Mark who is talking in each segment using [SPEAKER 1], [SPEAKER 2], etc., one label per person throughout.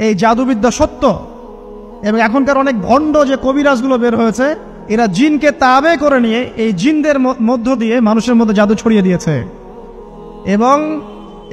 [SPEAKER 1] এই জাদুবিদ্যা সত্য। এবং এখনকার অনেক ভণ্ড যে কবিরাজগুলো বের হয়েছে, এরা জিনকে তাবে করে নিয়ে এই জিনদের মধ্য দিয়ে মানুষের মধ্যে জাদু ছড়িয়ে দিয়েছে, এবং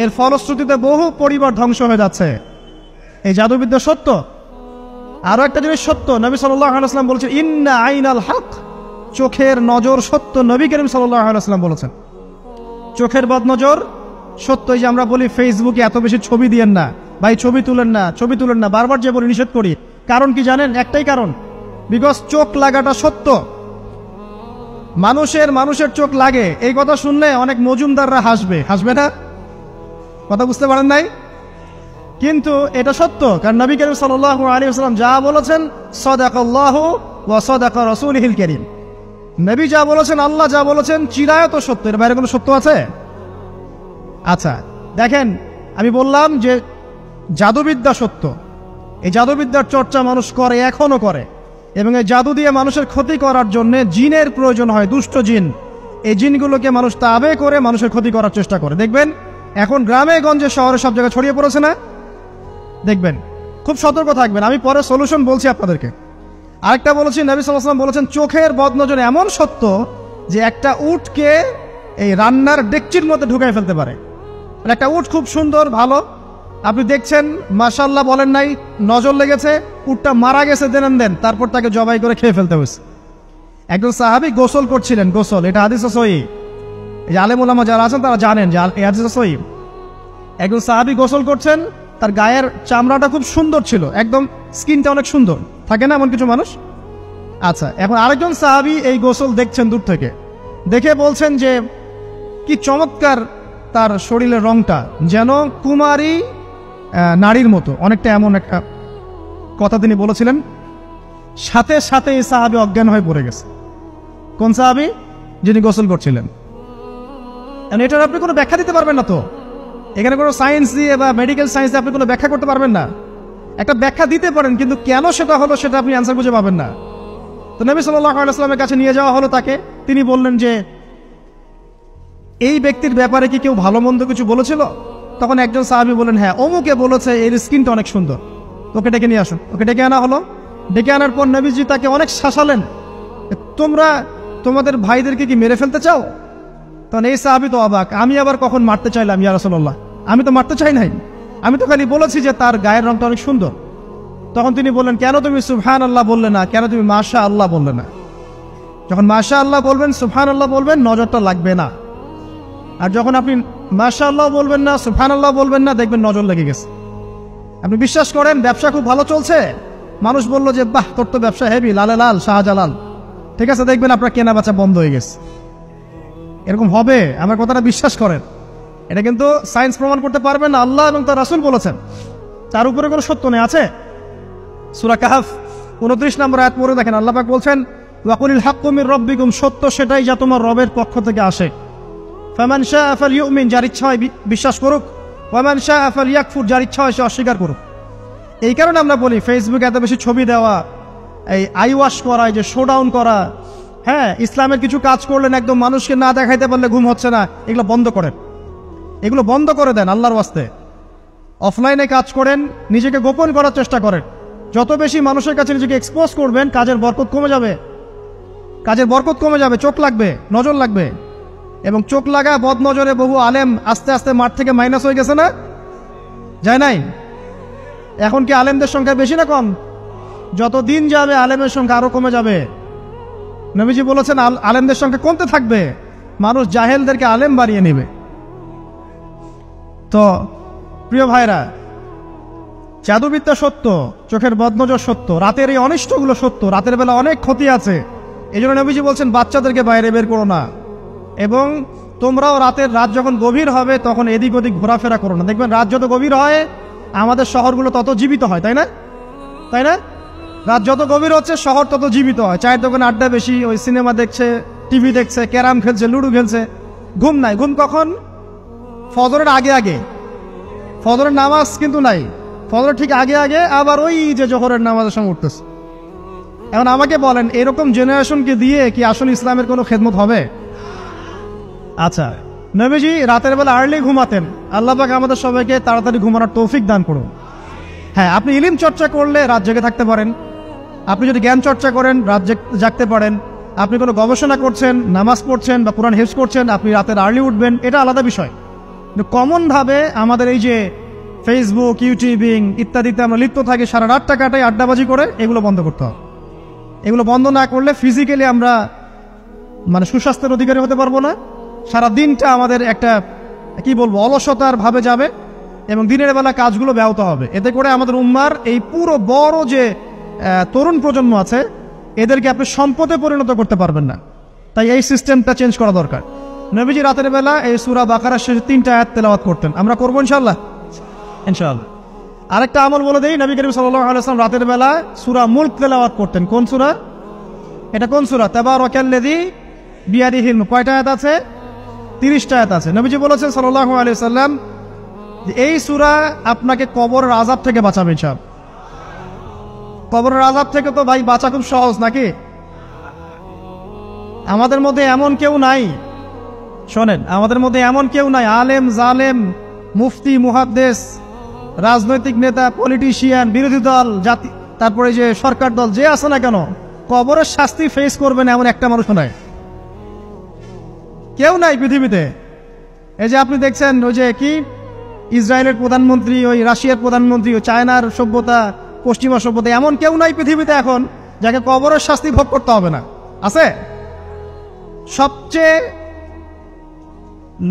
[SPEAKER 1] এর ফলশ্রুতিতে বহু পরিবার ধ্বংস হয়ে যাচ্ছে। এই জাদুবিদ্যা সত্য। আরো একটা জিনিস সত্য, নবী সাল্লাল্লাহু আলাইহি ওয়াসাল্লাম বলেছেন ইন্না আইনাল হক, চোখের নজর সত্য। নবী করিম সাল্লাল্লাহু আলাইহি ওয়াসাল্লাম বলেছেন চোখের বদনজর সত্য। এই যে আমরা বলি ফেসবুকে এত বেশি ছবি দিয়েন না ভাই, ছবি তুলেন না, ছবি তুলেন না, বারবার যে বলি নিষেধ করি, কারণ কি জানেন? একটাই কারণ, বিকজ চোখ লাগাটা সত্য। মানুষের চোখ লাগে, এই কথা শুনলে অনেক মজুমদাররা হাসবে, হাসবে না? কথা বুঝতে পারেন নাই? কিন্তু এটা সত্য, কারণ নবী করিম সাল্লাল্লাহু আলাইহি ওয়াসাল্লাম যা বলেছেন সাদাকাল্লাহু ওয়া সাদাকা রাসূলুহুল কারীম, নবী যা বলেছেন, আল্লাহ যা বলেছেন চিরায়ত সত্য। এর বাইরে কোনো সত্য আছে? আচ্ছা দেখেন, আমি বললাম যে জাদুবিদ্যা সত্য। এই জাদুবিদ্যার চর্চা মানুষ করে, এখনো করে, এবং এই জাদু দিয়ে মানুষের ক্ষতি করার জন্য জিনের প্রয়োজন হয়, দুষ্ট জিন। এই জিনগুলোকে মানুষ তাবে করে মানুষের ক্ষতি করার চেষ্টা করে। দেখবেন এখন গ্রামে গঞ্জে শহরে সব জায়গায় ছড়িয়ে পড়েছে না? দেখবেন, খুব সতর্ক থাকবেন। আমি পরে সলিউশন বলছি আপনাদেরকে। আরেকটা বলেছি, নবী সাল্লাল্লাহু আলাইহি ওয়াসাল্লাম বলেছেন চোখের বদনজর এমন সত্য যে একটা উটকে এই রান্নার ডেকচির মধ্যে ঢুকাই ফেলতে পারে। একটা উট খুব সুন্দর, ভালো, আপনি দেখছেন মাশাআল্লাহ বলেন নাই, নজর লেগেছে, উটটা মারা গেছে, দেন তারপর তাকে জবাই করে খেয়ে ফেলতে হয়েছে। একজন সাহাবী গোসল করছিলেন, গোসল, এটা হাদিসে সহিহ, এই যে আলেম ওলামা যারা আছেন তারা জানেন যে এই হাদিসে সহিহ। একজন সাহাবী গোসল করছেন, তার গায়ের চামড়াটা খুব সুন্দর ছিল, একদম স্কিনটা অনেক সুন্দর, থাকে না এমন কিছু মানুষ? আচ্ছা, এখন আরেকজন সাহাবী এই গোসল দেখছেন দূর থেকে, দেখে বলছেন যে কি চমৎকার তার শরীরের রংটা, যেন কুমারী নারীর মতো, অনেকটা এমন একটা কথা তিনি বলেছিলেন। সাথে সাথে এই সাহাবী অজ্ঞান হয়ে পড়ে গেছে। কোন সাহাবী? যিনি গোসল করছিলেন। এটার আপনি কোনো ব্যাখ্যা দিতে পারবেন না তো, এখানে কোনো সায়েন্স দিয়ে বা মেডিকেল সায়েন্স দিয়ে আপনি কোনো ব্যাখ্যা করতে পারবেন না। একটা ব্যাখ্যা দিতে পারেন, কিন্তু কেন সেটা হলো সেটা আপনি অ্যান্সার খুঁজে পাবেন না। তো নবী সাল্লাল্লাহু আলাইহি ওয়াসাল্লামের কাছে নিয়ে যাওয়া হলো তাকে। তিনি বললেন যে এই ব্যক্তির ব্যাপারে কি কেউ ভালো মন্দ কিছু বলেছিল? তখন একজন সাহাবী বলেন হ্যাঁ, অমুকে বলেছে এর স্কিনটা অনেক সুন্দর, ওকে ডেকে নিয়ে আসুন। ওকে ডেকে আনা হলো। ডেকে আনার পর নবীজি তাকে অনেক শাসালেন, তোমরা তোমাদের ভাইদেরকে কি মেরে ফেলতে চাও? তখন এই সাহাবী তো অবাক, আমি আবার কখন মারতে চাইলাম ইয়া রাসূলুল্লাহ? আমি তো মারতে চাই নাই, আমি তো খালি বলেছি যে তার গায়ের রংটা অনেক সুন্দর। তখন তিনি বললেন কেন তুমি সুবহানাল্লাহ বললে না, কেন তুমি মাশাআল্লাহ বললে না? যখন মাশাআল্লাহ বলবেন, সুবহানাল্লাহ বলবেন, নজরটা লাগবে না। আর যখন আপনি মাশাআল্লাহ বলবেন না, সুবহানাল্লাহ বলবেন না, দেখবেন নজর লেগে গেছে। আপনি বিশ্বাস করেন ব্যবসা খুব ভালো চলছে, মানুষ বলল যে বাহ তোর তো ব্যবসা হেভি, লালে লাল শাহজালাল, ঠিক আছে, দেখবেন আপনার কেনা বেচা বন্ধ হয়ে গেছে। এরকম হবে, আমার কথাটা বিশ্বাস করেন। এটা কিন্তু সায়েন্স প্রমাণ করতে পারবেন না, আল্লাহ এবং তার রাসূল বলেছেন, তার উপরে কোনো সত্য নেই। আছে সূরা কাহফ 29 নম্বর আয়াত পড়ে দেখেন, আল্লাহ পাক বলছেন ওয়াকুলিল হাক্কু মির রাব্বিকুম, সত্য সেটাই যা তোমার রবের পক্ষ থেকে আসে। ফামান শাআ ফালইউমিন, যার ইচ্ছা হয় বিশ্বাস করুক, ওয়ামান শাআ ফালইয়াকফুর, যার ইচ্ছা হয় সে অস্বীকার করুক। এই কারণে আমরা বলি ফেসবুকে এত বেশি ছবি দেওয়া, এই আই ওয়াশ করা, এই যে শোডাউন করা, হ্যাঁ, ইসলামের কিছু কাজ করলেন একদম মানুষকে না দেখাইতে পারলে ঘুম হচ্ছে না, এগুলো বন্ধ করেন, এগুলো বন্ধ করে দেন আল্লাহর ওয়াস্তে। অফলাইনে কাজ করেন, নিজেকে গোপন করার চেষ্টা করেন। যত বেশি মানুষের কাছে নিজেকে এক্সপোজ করবেন, কাজের বরকত কমে যাবে, কাজের বরকত কমে যাবে, চোখ লাগবে, নজর লাগবে। এবং চোখ লাগা বদ নজরে বহু আলেম আস্তে আস্তে মাঠ থেকে মাইনাস হয়ে গেছে না? যায় নাই? এখন কি আলেমদের সংখ্যা বেশি না কম? যত দিন যাবে আলেমের সংখ্যা আরো কমে যাবে। নবীজি বলেছেন আলেমদের সংখ্যা কমতে থাকবে, মানুষ জাহেলদেরকে আলেম বানিয়ে নেবে। তো প্রিয় ভাইরা, জাদুবিদ্যা সত্য, চোখের বদনজর সত্য, রাতের এই অনিষ্টগুলো সত্য, রাতের বেলা অনেক ক্ষতি আছে। এই জন্য নবীজি বলছেন বাচ্চাদেরকে বাইরে বের করো না, এবং তোমরাও রাত যখন গভীর হবে তখন এদিক ওদিক ঘোরাফেরা করো না। দেখবেন রাত যত গভীর হয় আমাদের শহরগুলো তত জীবিত হয়, তাই না? তাই না? রাত যত গভীর হচ্ছে শহর তত জীবিত হয়। চায়ের দোকানে আড্ডা বেশি, ওই সিনেমা দেখছে, টিভি দেখছে, ক্যারাম খেলছে, লুডো খেলছে, ঘুম নাই। ঘুম কখন? ফজরের আগে আগে। ফজরের নামাজ কিন্তু নাই, ফজরের ঠিক আগে আগে, আবার ওই যে জোহরের নামাজের সঙ্গে উঠতেছে। এখন আমাকে বলেন এরকম জেনারেশনকে দিয়ে কি আসলে ইসলামের কোনো খেদমত হবে? আচ্ছা, নবীজি রাতের বেলা আর্লি ঘুমাতেন, আল্লাহ পাক আমাদের সবাইকে তাড়াতাড়ি ঘুমানোর তৌফিক দান করুন। হ্যাঁ, আপনি ইলম চর্চা করলে রাত জেগে থাকতে পারেন, আপনি যদি জ্ঞান চর্চা করেন রাত জাগতে পারেন, আপনি কোনো গবেষণা করছেন, নামাজ পড়ছেন বা কোরআন হেফজ করছেন, আপনি রাতের আর্লি উঠবেন, এটা আলাদা বিষয়। কিন্তু কমনভাবে আমাদের এই যে ফেসবুক, ইউটিউবিং ইত্যাদিতে আমরা লিপ্ত থাকি, সারা রাতটা কাটাই আড্ডাবাজি করে, এগুলো বন্ধ করতে হবে। এগুলো বন্ধ না করলে ফিজিক্যালি আমরা সুস্বাস্থ্যের অধিকারী হতে পারবো না। সারা দিনটা আমাদের একটা কি বলবো অলসতার ভাবে যাবে এবং দিনের বেলা কাজগুলো ব্যাহত হবে। এতে করে আমাদের উম্মার এই পুরো বড় যে তরুণ প্রজন্ম আছে, এদেরকে আপনি সম্পদে পরিণত করতে পারবেন না। তাই এই সিস্টেমটা চেঞ্জ করা দরকার। নবীজি রাতের বেলা এই সূরা বাকারার শেষে 3টা আয়াত তেলাওয়াত করতেন, আমরা করবো ইনশাআল্লাহ। ইনশাআল্লাহ। আরেকটা আমল বলে দেই, নবী করিম সাল্লাল্লাহু আলাইহি ওয়াসাল্লাম রাতের বেলা সূরা মুলক তেলাওয়াত করতেন। কোন সূরা এটা? কোন সূরা? তাবারাকাল্লাযী বিয়াদিহিল মুলক। কয়টা আয়াত আছে? 30টা আয়াত আছে। নবীজি বলেছেন সাল্লাল্লাহু আলাইহি ওয়াসাল্লাম যে এই সূরা আপনাকে কবরের আযাব থেকে বাঁচাবে ইনশাআল্লাহ। কবরের আযাব থেকে তো ভাই বাঁচা খুব সহজ নাকি? আমাদের মধ্যে এমন কেউ নাই, শোনেন, আমাদের মধ্যে এমন কেউ নাই, আলেম জালেম, মুফতি মুহাদ্দিস, রাজনৈতিক নেতা, পলিটিশিয়ান, বিরোধী দল, জাতি, তারপরে যে সরকার দল, যে আছে না কেন, কবরের শাস্তি ফেস করবেন এমন একটা মানুষ নাই, কেউ নাই পৃথিবীতে। এই যে আপনি দেখছেন ওই যে কি ইসরায়েলের প্রধানমন্ত্রী, ওই রাশিয়ার প্রধানমন্ত্রী, ওই চায়নার সভ্যতা, পশ্চিমা সভ্যতা, এমন কেউ নাই পৃথিবীতে এখন যাকে কবরের শাস্তি ভোগ করতে হবে না। আছে? সবচেয়ে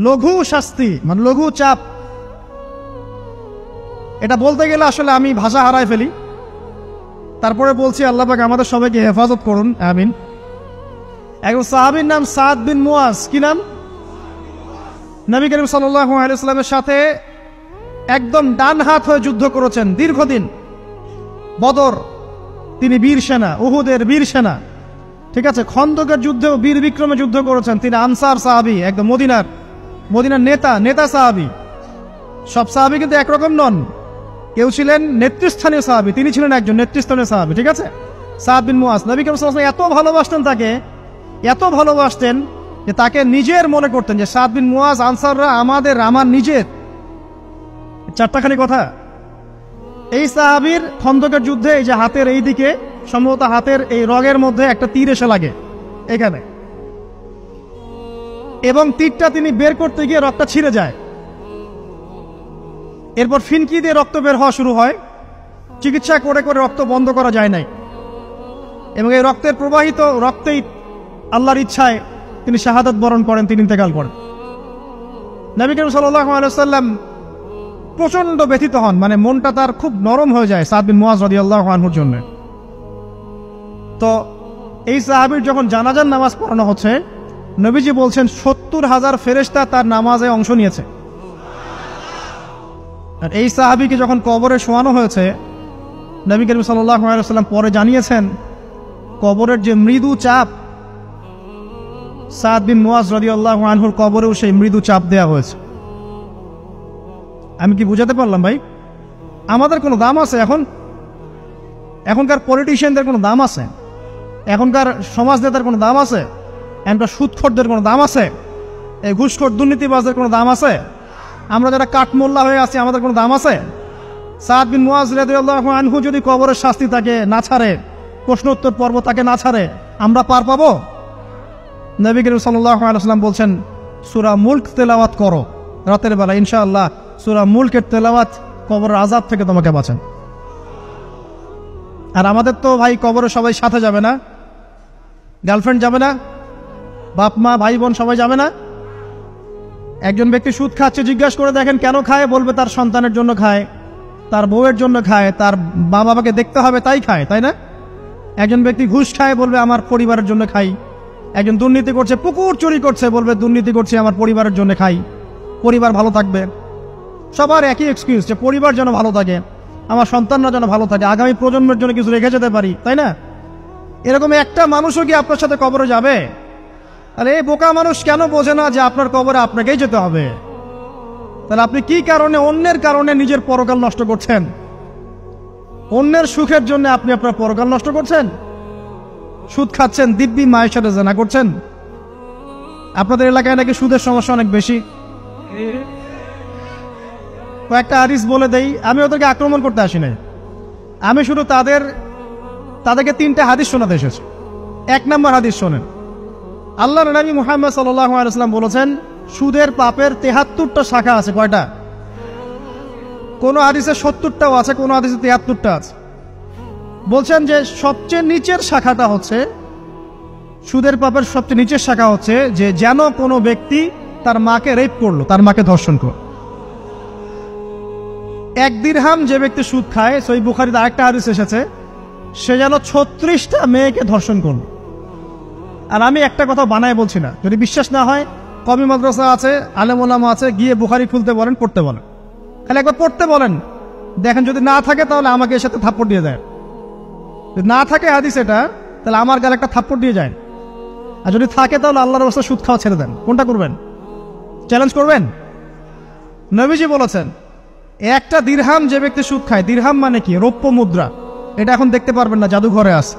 [SPEAKER 1] লঘু শাস্তি লঘু চাপ, এটা বলতে গেলে আসলে আমি ভাষা হারাই ফেলি, তারপরে বলছি আল্লাহ পাক আমাদের সবাইকে হেফাজত করুন, আমিন। একজন সাহাবীর নাম সাদ বিন মুয়াজ। কি নাম? নবী করিম সাল্লাল্লাহু আলাইহি ওয়াসাল্লামের সাথে একদম ডান হাত হয়ে যুদ্ধ করেছেন দীর্ঘদিন। বদর তিনি বীর সেনা, উহুদের বীর সেনা, ঠিক আছে। খন্দকের যুদ্ধেও বীর বিক্রমে যুদ্ধ করেছেন। তিনি আনসার সাহাবী, একদম মদিনার নেতা সাহাবী। সব সাহাবী কিন্তু একরকম নন, কেউ ছিলেন নেতৃস্থানীয় সাহাবী, তিনি ছিলেন একজন নেতৃস্থানীয় সাহাবী, ঠিক আছে। সাদ বিন মুয়াজ নবী করিম সাল্লাল্লাহু আলাইহি ওয়াসাল্লাম এত ভালোবাসতেন তাকে, এত ভালোবাসতেন যে তাকে নিজের মনে করতেন যে সাদ বিন মুয়াজ আনসাররা আমার নিজের। চারটাখানি কথা। এই সাহাবীর খন্দকের যুদ্ধে এই যে হাতের এই দিকে, সম্ভবত হাতের এই রগের মধ্যে একটা তীর এসে লাগে এখানে, এবং তীরটা তিনি বের করতে গিয়ে রক্তটা ছিঁড়ে যায়। এরপর ফিনকি দিয়ে রক্ত বের হওয়া শুরু হয়। চিকিৎসা করে করে রক্ত বন্ধ করা যায় নাই, এবং এই রক্তের প্রবাহিত রক্তেই আল্লাহর ইচ্ছায় তিনি শাহাদাত বরণ করেন, তিনি ইন্তেকাল করেন। নবী করিম সাল্লাল্লাহু আলাইহি ওয়াসাল্লাম প্রচন্ড ব্যথিত হন, মনটা তার খুব নরম হয়ে যায় সাদ বিন মুয়াজ রাদিয়াল্লাহু আনহুর জন্য। তো এই সাহাবীর যখন জানাজার নামাজ পড়ানো হচ্ছে, নবীজি বলছেন 70,000 ফেরেশতা তার নামাজে অংশ নিয়েছে। আর এই সাহাবীকে যখন কবরে শোয়ানো হয়েছে, নবী করিম সাল্লাল্লাহু আলাইহি ওয়াসাল্লাম পরে জানিয়েছেন কবরের যে মৃদু চাপ, সাদ বিন মুয়াজ রাদিয়াল্লাহু আনহুর কবরেও সেই মৃদু চাপ দেয়া হয়েছে। আমি কি বুঝাতে পারলাম ভাই? আমাদের কোনো দাম আছে এখনকার পলিটিশিয়ানদের কোনো দাম আছে? এখনকার সমাজ নেতার কোনো দাম আছে? এখনকার সুদখোরদের কোনো দাম আছে? এই ঘুষখোর দুর্নীতিবাজদের কোনো দাম আছে? আমরা যারা কাঠমোল্লা হয়ে আছি, আমাদের কোনো দাম আছে? সাদ বিন মুয়াজ রাদিয়াল্লাহু আনহু যদি কবরের শাস্তি তাকে না ছাড়ে, প্রশ্নোত্তর পর্ব তাকে না ছাড়ে, আমরা পার পাবো? নবী করিম সাল্লাল্লাহু আলাইহি ওয়াসাল্লাম বলছেন সূরা মুলক তেলাওয়াত করো রাতের বেলা, ইনশাআল্লাহ সূরা মুলকের তেলাওয়াত কবরের আযাব থেকে তোমাকে বাঁচান। আর আমাদের তো ভাই কবরে সবাই সাথে যাবে না, গার্লফ্রেন্ড যাবে না, বাপ মা ভাই বোন সবাই যাবে না। একজন ব্যক্তি সুদ খাচ্ছে, জিজ্ঞাসা করে দেখেন কেন খায়, বলবে তার সন্তানের জন্য খায়, তার বউয়ের জন্য খায়, তার মা বাবাকে দেখতে হবে তাই খায়, তাই না? একজন ব্যক্তি ঘুষ খায়, বলবে আমার পরিবারের জন্য খাই। একজন দুর্নীতি করছে, পুকুর চুরি করছে, বলবে দুর্নীতি করছে আমার পরিবারের জন্য খাই, পরিবার ভালো থাকবে। সবার একই এক্সকিউজ যে পরিবার যেন ভালো থাকে, আমার সন্তানরা যেন ভালো থাকে, আগামী প্রজন্মের জন্য কিছু রেখে যেতে পারি, তাই না? এরকম একটা মানুষও কি আপনার সাথে কবরে যাবে? তাহলে এই বোকা মানুষ কেন বোঝে না যে আপনার কবরে আপনাকেই যেতে হবে? তাহলে আপনি কি কারণে অন্যের কারণে নিজের পরকাল নষ্ট করছেন? অন্যের সুখের জন্য আপনি আপনার পরকাল নষ্ট করছেন। সুদ খাচ্ছেন, দিব্যি মায়ের সাথে জেনা করছেন। আপনাদের এলাকায় নাকি সুদের সমস্যা অনেক বেশি। কয়েকটা হাদিস বলে দেই, আমি ওদেরকে আক্রমণ করতে আসি নাই, আমি শুধু তাদেরকে 3টা হাদিস শোনাতে এসেছি। 1 নম্বর হাদিস শোনেন। আল্লাহর নবী মুহাম্মদ সাল্লাল্লাহু আলাইহি ওয়াসাল্লাম বলেছেন, সুদের পাপের 73টা শাখা আছে। কয়টা? কোন হাদিসে 70টাও আছে, কোন হাদিসে 73টা আছে। বলছেন যে সবচেয়ে নিচের শাখাটা হচ্ছে, সুদের পাপের সবচেয়ে নিচের শাখা হচ্ছে যে যেন কোনো ব্যক্তি তার মাকে রেপ করলো, তার মাকে ধর্ষণ করলো। 1 দিরহাম যে ব্যক্তি সুদ খায়, সহিহ বুখারীতে আরেকটা হাদিস এসেছে, সে যেন 36টা মেয়েকে ধর্ষণ করলো। আর আমি একটা কথা বানায় বলছি না, যদি বিশ্বাস না হয় কওমি মাদ্রাসা আছে, আলেম ওলামা আছে, গিয়ে বুখারী খুলতে বলেন, পড়তে বলেন, খালি একবার পড়তে বলেন, দেখেন যদি না থাকে তাহলে আমাকে এর সাথে থাপ্পড় দিয়ে দেয়। যদি না থাকে হাদিস এটা, তাহলে আমার গালে একটা থাপ্পড় দিয়ে যায়। আর যদি থাকে তাহলে আল্লাহর রাস্তায় সুদ খাওয়া ছেড়ে দেন। কোনটা করবেন? চ্যালেঞ্জ করবেন? নবীজি বলেছেন, 1টা দিরহাম যে ব্যক্তি সুদ খায়, দিরহাম মানে কি? রৌপ্য মুদ্রা। এটা এখন দেখতে পারবেন না, জাদুঘরে আছে।